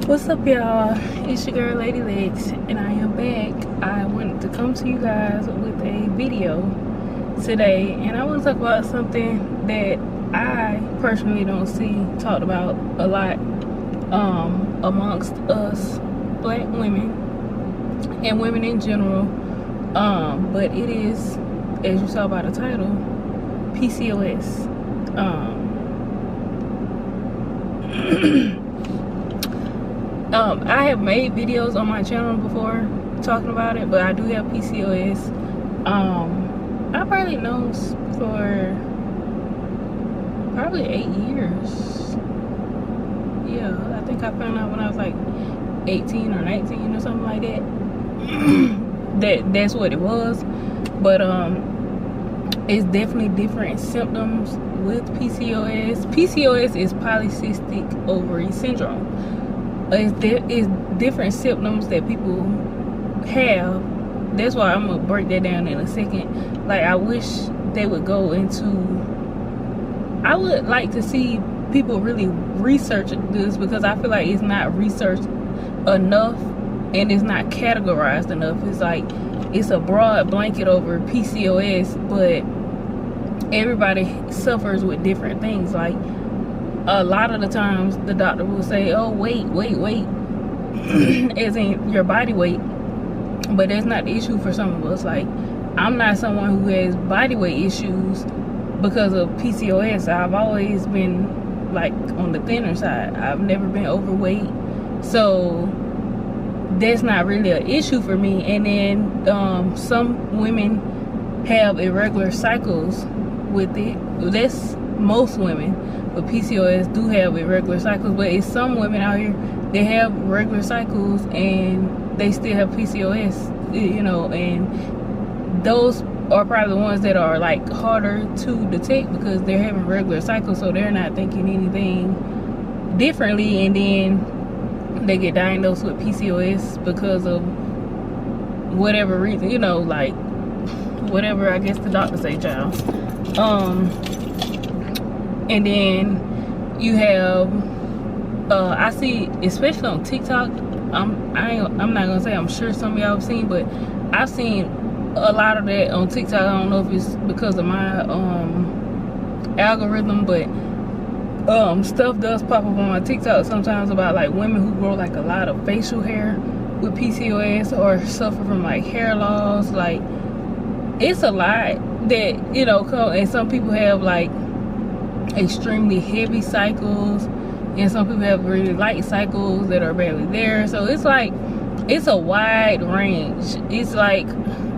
What's up, y'all? It's your girl Lady Legs, and I am back. I wanted to come to you guys with a video today, and I want to talk about something that I personally don't see talked about a lot amongst us black women and women in general, but it is, as you saw by the title, PCOS. I have made videos on my channel before talking about it, but I do have PCOS. I probably known for probably 8 years. Yeah, I think I found out when I was like 18 or 19 or something like that. That's what it was. But it's definitely different symptoms with PCOS. PCOS is polycystic ovary syndrome. It's different symptoms that people have. That's why I'm gonna break that down in a second. Like, I wish they would go into, I would like to see people really research this, because I feel like it's not researched enough and it's not categorized enough. It's like it's a broad blanket over PCOS, but everybody suffers with different things. Like, a lot of the times the doctor will say, oh, wait as in your body weight, but that's not the issue for some of us. Like, I'm not someone who has body weight issues because of PCOS. I've always been like on the thinner side. I've never been overweight, so that's not really an issue for me. And then some women have irregular cycles with it. That's most women. But PCOS do have irregular cycles, but it's some women out here that have regular cycles and they still have PCOS, you know, and those are probably the ones that are like harder to detect because they're having regular cycles, so they're not thinking anything differently, and then they get diagnosed with PCOS because of whatever reason, you know, like whatever I guess the doctor say, child. And then you have, I see, especially on TikTok, I'm not gonna say I'm sure some of y'all have seen, but I've seen a lot of that on TikTok. I don't know if it's because of my algorithm, but stuff does pop up on my TikTok sometimes about like women who grow like a lot of facial hair with PCOS or suffer from like hair loss. Like, it's a lot that, you know, and some people have like extremely heavy cycles, and some people have really light cycles that are barely there. So it's like, it's a wide range. It's like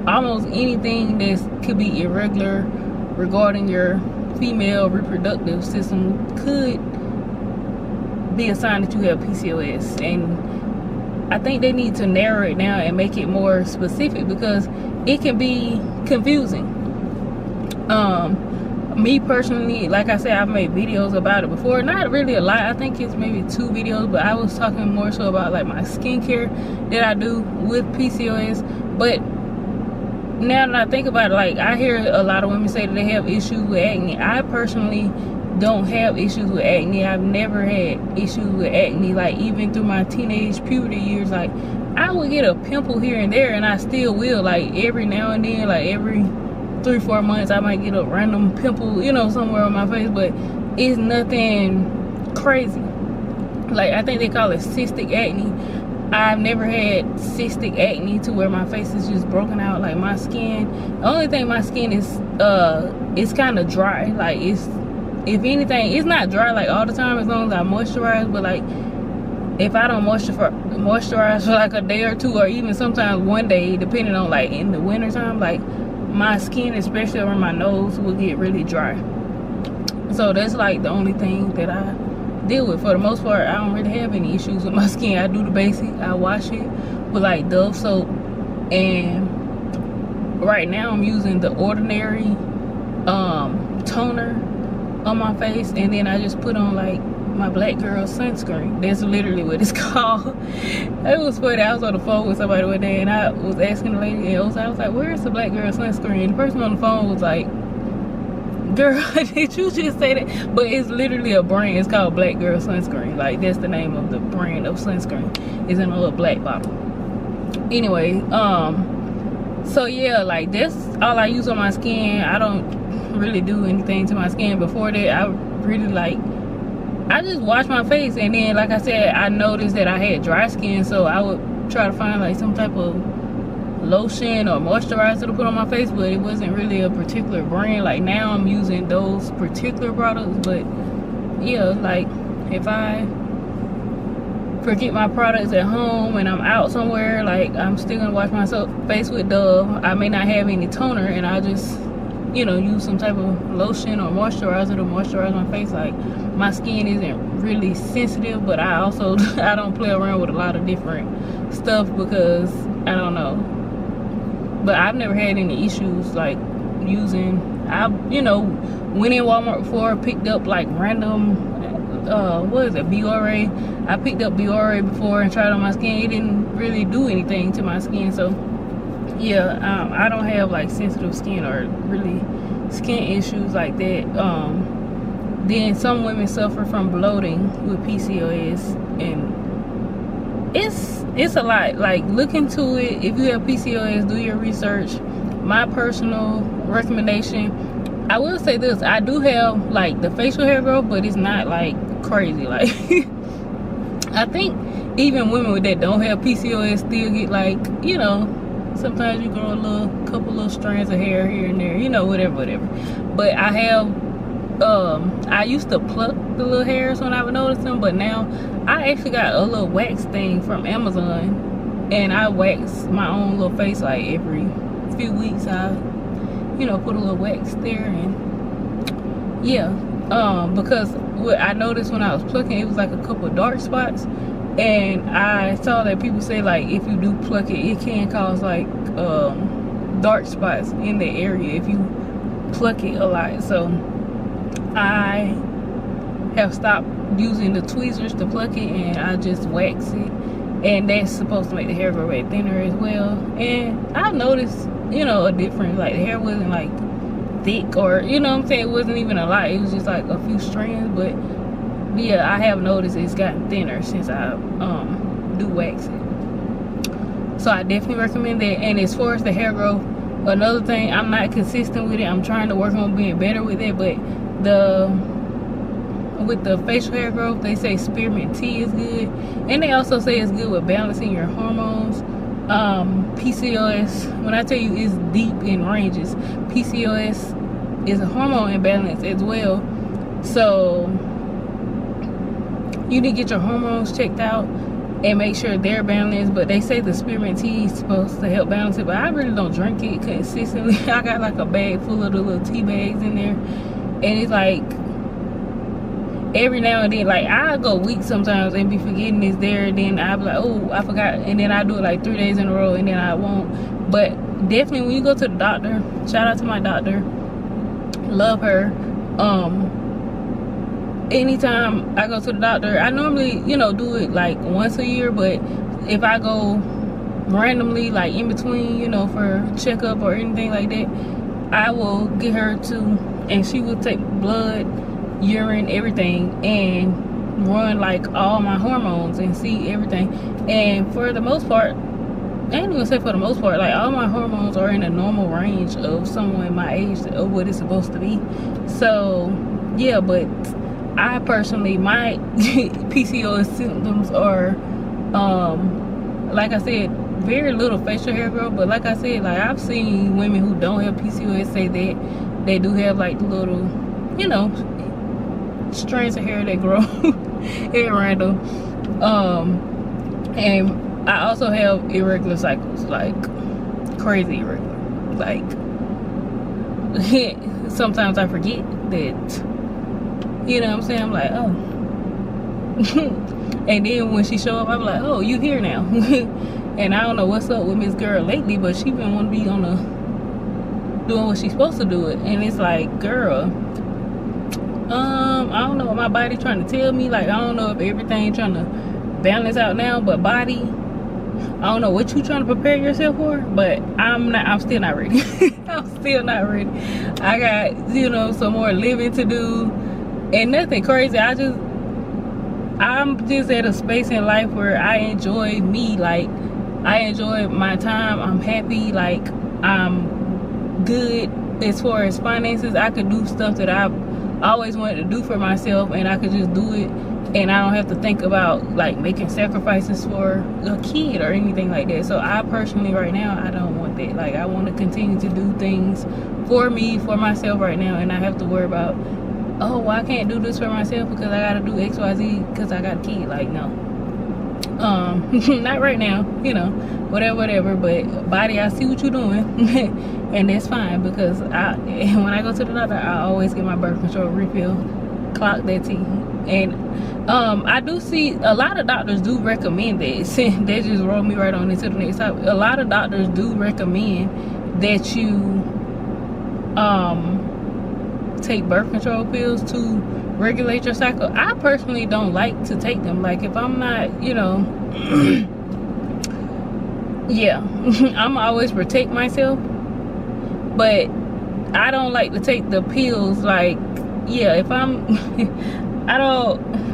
almost anything that could be irregular regarding your female reproductive system could be a sign that you have PCOS. And I think they need to narrow it down and make it more specific, because it can be confusing. Me personally, like I said, I've made videos about it before. Not really a lot. I think it's maybe 2 videos, but I was talking more so about like my skincare that I do with PCOS. But now that I think about it, like, I hear a lot of women say that they have issues with acne. I personally don't have issues with acne. I've never had issues with acne. Like, even through my teenage puberty years, like, I would get a pimple here and there, and I still will. Like, every now and then, like every 3-4 months, I might get a random pimple, you know, somewhere on my face, but it's nothing crazy. Like, I think they call it cystic acne. I've never had cystic acne to where my face is just broken out. Like, my skin, the only thing, my skin is it's kind of dry. Like, it's, if anything, it's not dry like all the time as long as I moisturize, but like, if I don't moisturize for like a day or 2, or even sometimes 1 day, depending on, like, in the winter time, like, my skin, especially around my nose, will get really dry. So that's like the only thing that I deal with. For the most part, I don't really have any issues with my skin. I do the basic. I wash it with like Dove soap, and right now I'm using the Ordinary toner on my face, and then I just put on like my Black Girl sunscreen. That's literally what it's called. It was funny. I was on the phone with somebody one day and I was asking the lady, and I was like, where's the Black Girl sunscreen? The person on the phone was like, girl, did you just say that? But it's literally a brand. It's called Black Girl sunscreen. Like, that's the name of the brand of sunscreen. It's in a little black bottle. Anyway, so yeah, like, that's all I use on my skin. I don't really do anything to my skin. Before that, I really, like, I just wash my face, and then, like I said, I noticed that I had dry skin, so I would try to find like some type of lotion or moisturizer to put on my face, but it wasn't really a particular brand. Like, now I'm using those particular products. But yeah, like, if I forget my products at home and I'm out somewhere, like, I'm still gonna wash my face with Dove. I may not have any toner, and I just, you know, use some type of lotion or moisturizer to moisturize my face. Like, my skin isn't really sensitive, but I also I don't play around with a lot of different stuff because I don't know. But I've never had any issues like using. I, you know, went in Walmart before, picked up like random what is it, Biore. I picked up Biore before and tried on my skin. It didn't really do anything to my skin. So yeah, I don't have like sensitive skin or really skin issues like that. Then some women suffer from bloating with PCOS, and it's a lot. Like, look into it. If you have PCOS, do your research. My personal recommendation, I will say this: I do have like the facial hair growth, but it's not like crazy. Like, I think even women that don't have PCOS still get, like, you know, sometimes you grow a couple little strands of hair here and there, you know, whatever. But I have, I used to pluck the little hairs when I would notice them, but now I actually got a little wax thing from Amazon, and I wax my own little face like every few weeks. I, you know, put a little wax there, and yeah, because what I noticed when I was plucking, it was like a couple dark spots, and I saw that people say, like, if you do pluck it, it can cause like dark spots in the area if you pluck it a lot. So I have stopped using the tweezers to pluck it, and I just wax it, and that's supposed to make the hair grow way thinner as well. And I've noticed, you know, a difference. Like, the hair wasn't like thick, or, you know what I'm saying, it wasn't even a lot, it was just like a few strands. But yeah, I have noticed it's gotten thinner since I do wax it. So I definitely recommend that. And as far as the hair growth, another thing, I'm not consistent with it. I'm trying to work on being better with it, but with the facial hair growth, they say spearmint tea is good, and they also say it's good with balancing your hormones. PCOS, when I tell you it's deep in ranges, PCOS is a hormone imbalance as well. So you need to get your hormones checked out and make sure they're balanced. But they say the spearmint tea is supposed to help balance it, but I really don't drink it consistently. I got like a bag full of the little tea bags in there, and it's like every now and then, like, I go weeks sometimes and be forgetting it's there, and then I'll be like, oh, I forgot, and then I do it like 3 days in a row, and then I won't. But definitely when you go to the doctor, shout out to my doctor, love her. Anytime I go to the doctor, I normally, you know, do it like once a year, but if I go randomly, like in between, you know, for checkup or anything like that, I will get her to, and she will take blood, urine, everything, and run like all my hormones and see everything. And for the most part, I ain't even say for the most part, like, all my hormones are in a normal range of someone my age of what it's supposed to be. So yeah, but I personally, my PCOS symptoms are like I said, very little facial hair growth. But like I said, like, I've seen women who don't have PCOS say that they do have like the little, you know, strands of hair that grow at random. And I also have irregular cycles, like crazy irregular. Like, sometimes I forget that, you know what I'm saying, I'm like, oh. And then when she show up, I'm like, oh, you here now. And I don't know what's up with Miss Girl lately, but she been wanting to be on the doing what she's supposed to do it. And it's like, girl, I don't know what my body trying to tell me. Like, I don't know if everything trying to balance out now, but body, I don't know what you trying to prepare yourself for, but I'm still not ready. I'm still not ready. I got, you know, some more living to do and nothing crazy. I'm just at a space in life where I enjoy me. Like, I enjoy my time. I'm happy. Like, I'm good as far as finances. I could do stuff that I've always wanted to do for myself, and I could just do it, and I don't have to think about like making sacrifices for a kid or anything like that. So I personally right now, I don't want that. Like, I want to continue to do things for me, for myself right now, and I have to worry about, oh, well, I can't do this for myself because I gotta do XYZ because I got a kid. Like, no. Not right now, you know, whatever, but body, I see what you're doing. And that's fine, because when I go to the doctor, I always get my birth control refill, clock that T. And I do see a lot of doctors do recommend that. They just rolled me right on into the next topic. A lot of doctors do recommend that you take birth control pills to regulate your cycle. I personally don't like to take them. Like, if I'm not, you know, yeah, I'm always protect myself, but I don't like to take the pills. Like, yeah, if I'm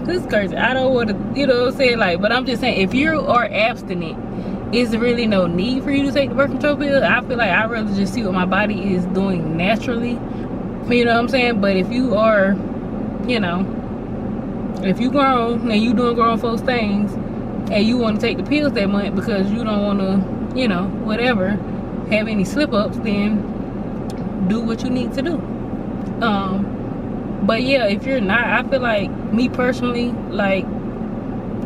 this is crazy, I don't want to, you know what I'm saying, like, but I'm just saying, if you are abstinent, is really no need for you to take the birth control pill. I feel like I'd rather just see what my body is doing naturally, you know what I'm saying. But if you are, you know, if you grown and you doing grown folks things and you want to take the pills that month because you don't want to, you know, whatever, have any slip-ups, then do what you need to do. But yeah, if you're not, I feel like, me personally, like,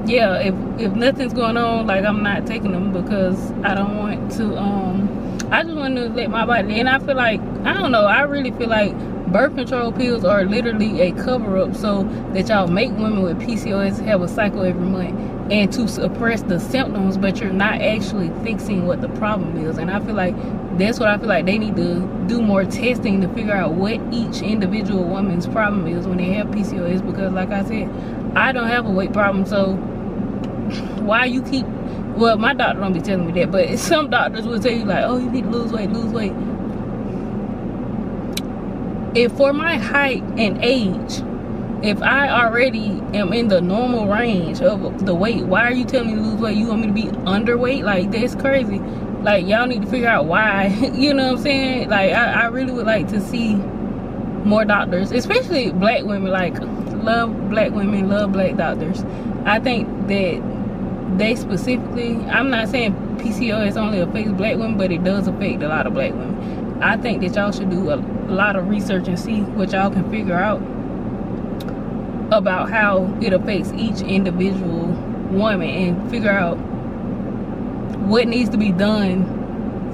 yeah, if nothing's going on, like, I'm not taking them because I don't want to, I just want to let my body, and I feel like, I don't know, I really feel like birth control pills are literally a cover-up so that y'all make women with PCOS have a cycle every month and to suppress the symptoms, but you're not actually fixing what the problem is. And I feel like that's what I feel like they need to do more testing to figure out what each individual woman's problem is when they have PCOS, because like I said, I don't have a weight problem. So why you keep, well, my doctor don't be telling me that, but some doctors will tell you like, oh, you need to lose weight. If for my height and age, if I already am in the normal range of the weight, why are you telling me to lose weight? You want me to be underweight? Like, that's crazy. Like, y'all need to figure out why. You know what I'm saying? Like, I really would like to see more doctors, especially black women. Like, love black women, love black doctors. I think that they specifically, I'm not saying PCOS only affects black women, but it does affect a lot of black women. I think that y'all should do a lot of research and see what y'all can figure out about how it affects each individual woman, and figure out what needs to be done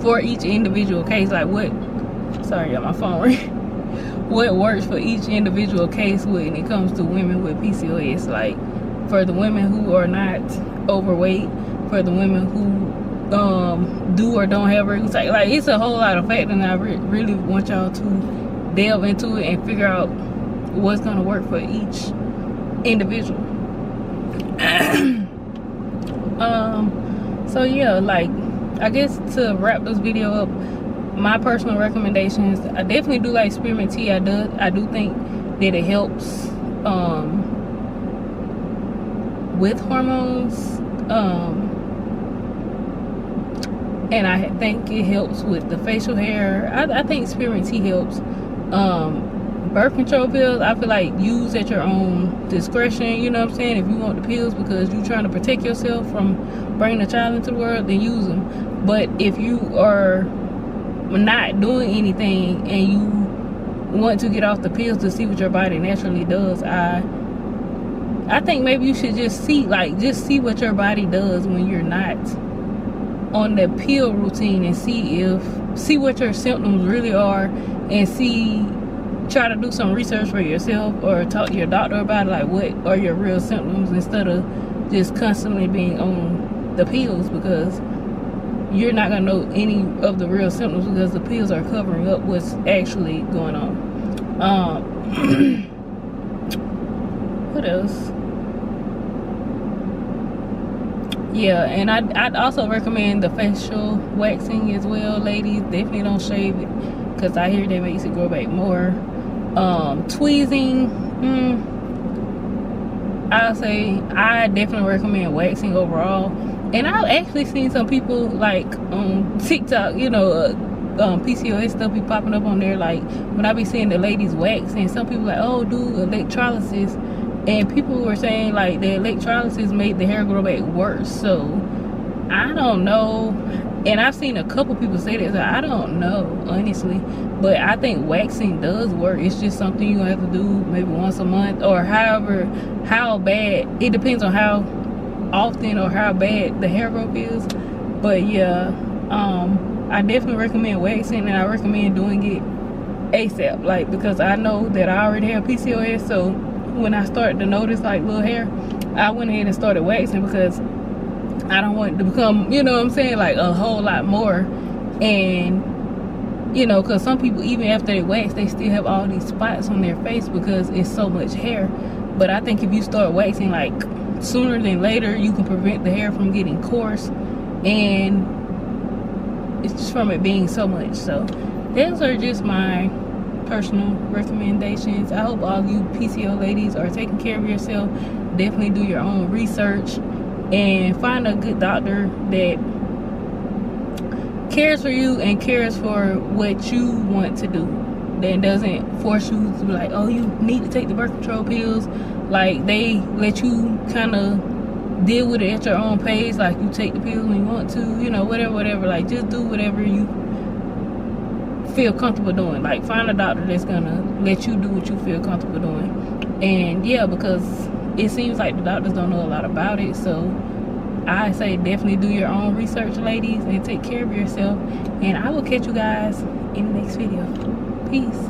for each individual case. Like, what, sorry, my phone what works for each individual case when it comes to women with PCOS. Like, for the women who are not overweight, for the women who do or don't have regular cycle. Like, it's a whole lot of factors, and I really want y'all to delve into it and figure out what's going to work for each individual. So yeah, like, I guess to wrap this video up, my personal recommendations, I definitely do like spearmint tea. I do think that it helps with hormones, and I think it helps with the facial hair. I think spearmint tea helps. Birth control pills, I feel like, use at your own discretion. You know what I'm saying? If you want the pills because you're trying to protect yourself from bringing a child into the world, then use them. But if you are not doing anything and you want to get off the pills to see what your body naturally does, I think maybe you should just see what your body does when you're not on the pill routine, and see what your symptoms really are, and try to do some research for yourself, or talk to your doctor about it, like, what are your real symptoms, instead of just constantly being on the pills, because you're not gonna know any of the real symptoms because the pills are covering up what's actually going on. what else? Yeah, and I'd also recommend the facial waxing as well, ladies. Definitely don't shave it, because I hear that makes it grow back more. Tweezing, I'll say I definitely recommend waxing overall. And I've actually seen some people like on TikTok, you know, PCOS stuff be popping up on there. Like when I be seeing the ladies wax, and some people like, oh, do electrolysis, and people were saying like the electrolysis made the hair grow back worse. So I don't know, and I've seen a couple people say that, so I don't know honestly, but I think waxing does work. It's just something you have to do maybe once a month, or however, how bad, it depends on how often or how bad the hair growth is. But yeah, I definitely recommend waxing, and I recommend doing it ASAP, like, because I know that I already have PCOS. So when I started to notice like little hair, I went ahead and started waxing, because I don't want it to become, you know what I'm saying, like a whole lot more. And you know, because some people, even after they wax, they still have all these spots on their face because it's so much hair. But I think if you start waxing like sooner than later, you can prevent the hair from getting coarse, and it's just from it being so much. So those are just my personal recommendations. I hope all you PCO ladies are taking care of yourself. Definitely do your own research and find a good doctor that cares for you and cares for what you want to do, that doesn't force you to be like, oh, you need to take the birth control pills. Like, they let you kind of deal with it at your own pace. Like, you take the pills when you want to, you know, whatever. Like, just do whatever you feel comfortable doing. Like, find a doctor that's gonna let you do what you feel comfortable doing. And yeah, because it seems like the doctors don't know a lot about it. So I say definitely do your own research, ladies, and take care of yourself. And I will catch you guys in the next video. Peace.